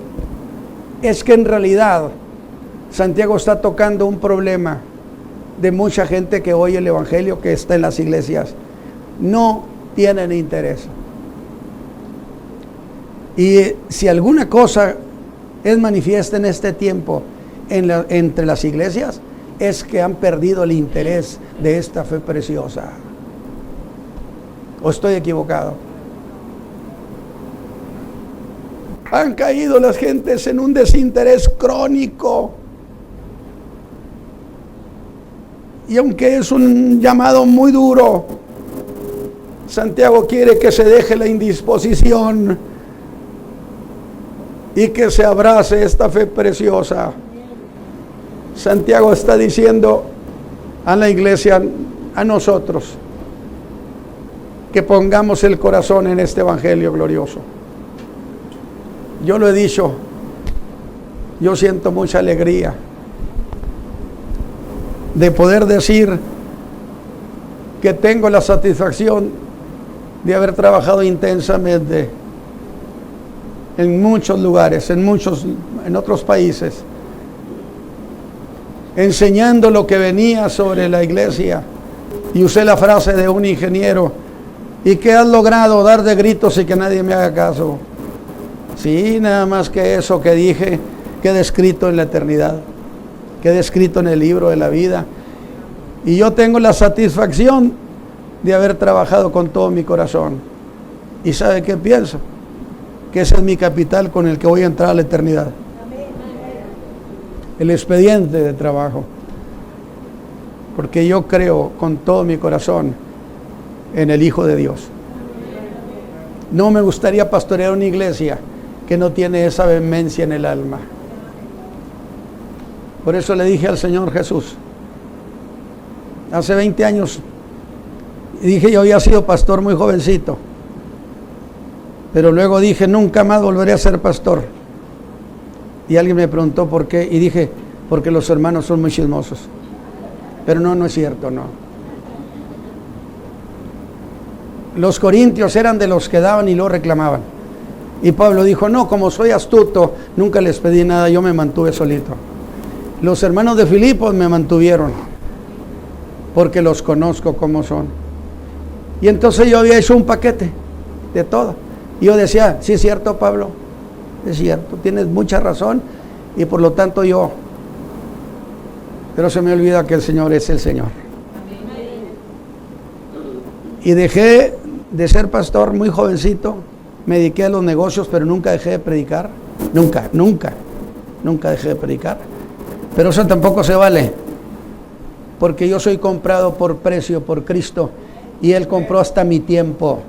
[SPEAKER 3] es que en realidad Santiago está tocando un problema de mucha gente que oye el evangelio, que está en las iglesias. No tienen interés. Y si alguna cosa es manifiesta en este tiempo entre las iglesias, es que han perdido el interés de esta fe preciosa. ¿O estoy equivocado? Han caído las gentes en un desinterés crónico. Y aunque es un llamado muy duro, Santiago quiere que se deje la indisposición y que se abrace esta fe preciosa. Santiago está diciendo a la iglesia, a nosotros, que pongamos el corazón en este evangelio glorioso. Yo lo he dicho, yo siento mucha alegría de poder decir que tengo la satisfacción de haber trabajado intensamente en muchos lugares, en otros países, enseñando lo que venía sobre la iglesia, y usé la frase de un ingeniero, ¿y qué has logrado? Dar de gritos y que nadie me haga caso. Sí, nada más que eso que dije, queda escrito en la eternidad, queda escrito en el libro de la vida. Y yo tengo la satisfacción de haber trabajado con todo mi corazón. ¿Y sabe qué pienso? Que ese es mi capital con el que voy a entrar a la eternidad. El expediente de trabajo. Porque yo creo con todo mi corazón en el Hijo de Dios. No me gustaría pastorear una iglesia que no tiene esa vehemencia en el alma. Por eso le dije al Señor Jesús, hace 20 años, y dije, yo había sido pastor muy jovencito, pero luego dije, nunca más volveré a ser pastor. Y alguien me preguntó por qué, y dije, porque los hermanos son muy chismosos. Pero no es cierto, no. Los corintios eran de los que daban y lo reclamaban. Y Pablo dijo, no, como soy astuto, nunca les pedí nada, yo me mantuve solito. Los hermanos de Filipos me mantuvieron, porque los conozco como son. Y entonces yo había hecho un paquete de todo. Y yo decía, sí es cierto, Pablo, es cierto, tienes mucha razón, y por lo tanto yo. Pero se me olvida que el Señor es el Señor. Y dejé de ser pastor muy jovencito, me dediqué a los negocios, pero nunca dejé de predicar. Nunca dejé de predicar. Pero eso tampoco se vale, porque yo soy comprado por precio por Cristo, y Él compró hasta mi tiempo,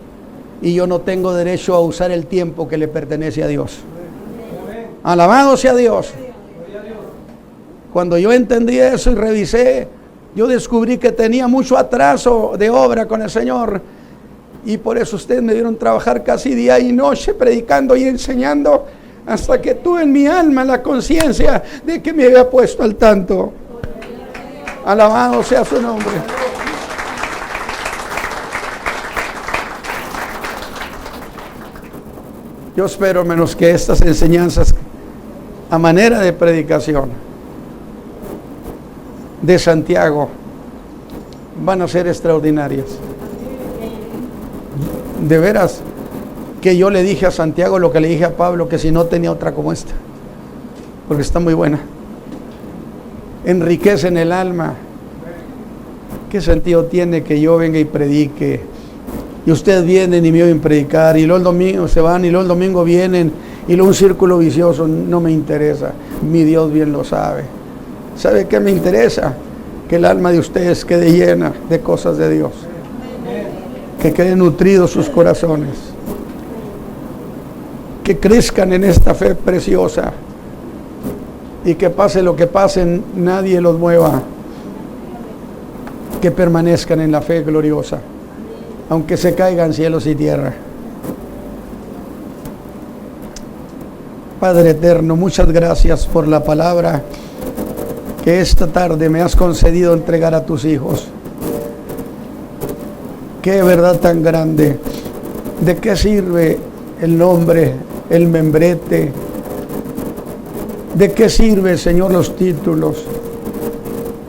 [SPEAKER 3] y yo no tengo derecho a usar el tiempo que le pertenece a Dios. Alabado sea Dios. Cuando yo entendí eso y revisé, yo descubrí que tenía mucho atraso de obra con el Señor, y por eso ustedes me dieron trabajar casi día y noche predicando y enseñando, hasta que tuve en mi alma la conciencia de que me había puesto al tanto. Alabado sea su nombre. Yo espero, menos que estas enseñanzas a manera de predicación de Santiago van a ser extraordinarias. De veras que yo le dije a Santiago lo que le dije a Pablo, que si no tenía otra como esta, porque está muy buena. Enriquece en el alma. ¿Qué sentido tiene que yo venga y predique, y ustedes vienen y me oyen predicar, y luego el domingo se van, y luego el domingo vienen, y luego un círculo vicioso? No me interesa. Mi Dios bien lo sabe. ¿Sabe qué me interesa? Que el alma de ustedes quede llena de cosas de Dios, que queden nutridos sus corazones, que crezcan en esta fe preciosa, y que pase lo que pase, nadie los mueva, que permanezcan en la fe gloriosa, aunque se caigan cielos y tierra. Padre eterno, muchas gracias por la palabra que esta tarde me has concedido entregar a tus hijos. Qué verdad tan grande. ¿De qué sirve el nombre, el membrete? ¿De qué sirve, Señor, los títulos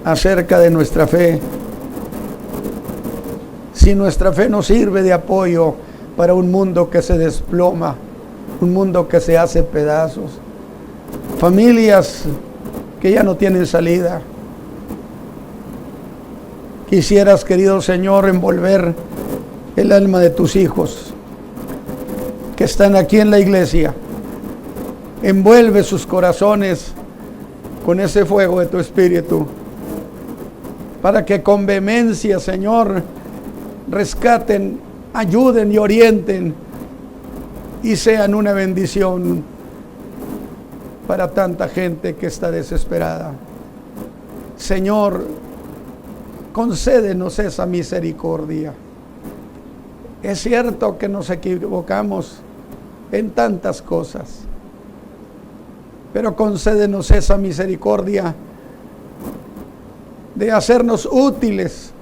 [SPEAKER 3] acerca de nuestra fe, si nuestra fe no sirve de apoyo para un mundo que se desploma, un mundo que se hace pedazos, familias que ya no tienen salida? Quisieras, querido Señor, envolver el alma de tus hijos que están aquí en la iglesia. Envuelve sus corazones con ese fuego de tu Espíritu, para que con vehemencia, Señor, rescaten, ayuden y orienten, y sean una bendición para tanta gente que está desesperada. Señor, concédenos esa misericordia. Es cierto que nos equivocamos en tantas cosas, pero concédenos esa misericordia de hacernos útiles,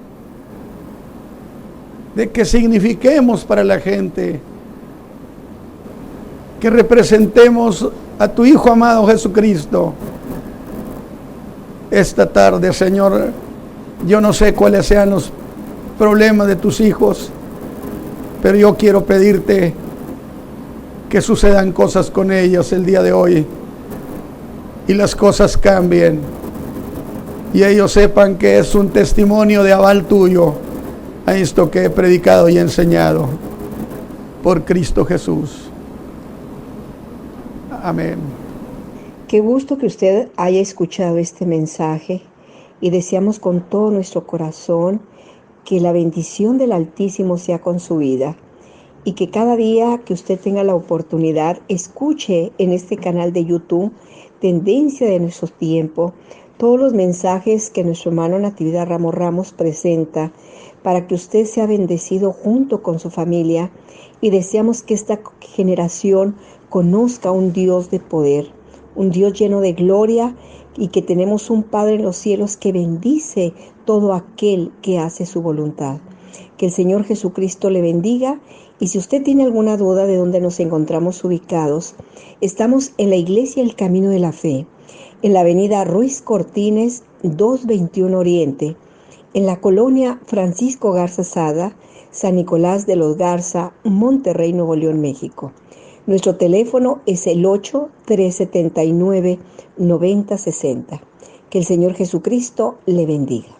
[SPEAKER 3] de que signifiquemos para la gente, que representemos a tu Hijo amado Jesucristo. Esta tarde, Señor, yo no sé cuáles sean los problemas de tus hijos, pero yo quiero pedirte que sucedan cosas con ellos el día de hoy, y las cosas cambien, y ellos sepan que es un testimonio de aval tuyo a esto que he predicado y enseñado, por Cristo Jesús. Amén.
[SPEAKER 2] Qué gusto que usted haya escuchado este mensaje, y deseamos con todo nuestro corazón que la bendición del Altísimo sea con su vida, y que cada día que usted tenga la oportunidad escuche en este canal de YouTube Tendencia de Nuestro Tiempo todos los mensajes que nuestro hermano Natividad Ramos Ramos presenta, para que usted sea bendecido junto con su familia, y deseamos que esta generación conozca un Dios de poder, un Dios lleno de gloria, y que tenemos un Padre en los cielos que bendice todo aquel que hace su voluntad. Que el Señor Jesucristo le bendiga. Y si usted tiene alguna duda de dónde nos encontramos ubicados, estamos en la Iglesia El Camino de la Fe, en la avenida Ruiz Cortines 221 Oriente, en la colonia Francisco Garza Sada, San Nicolás de los Garza, Monterrey, Nuevo León, México. Nuestro teléfono es el 8-379-9060. Que el Señor Jesucristo le bendiga.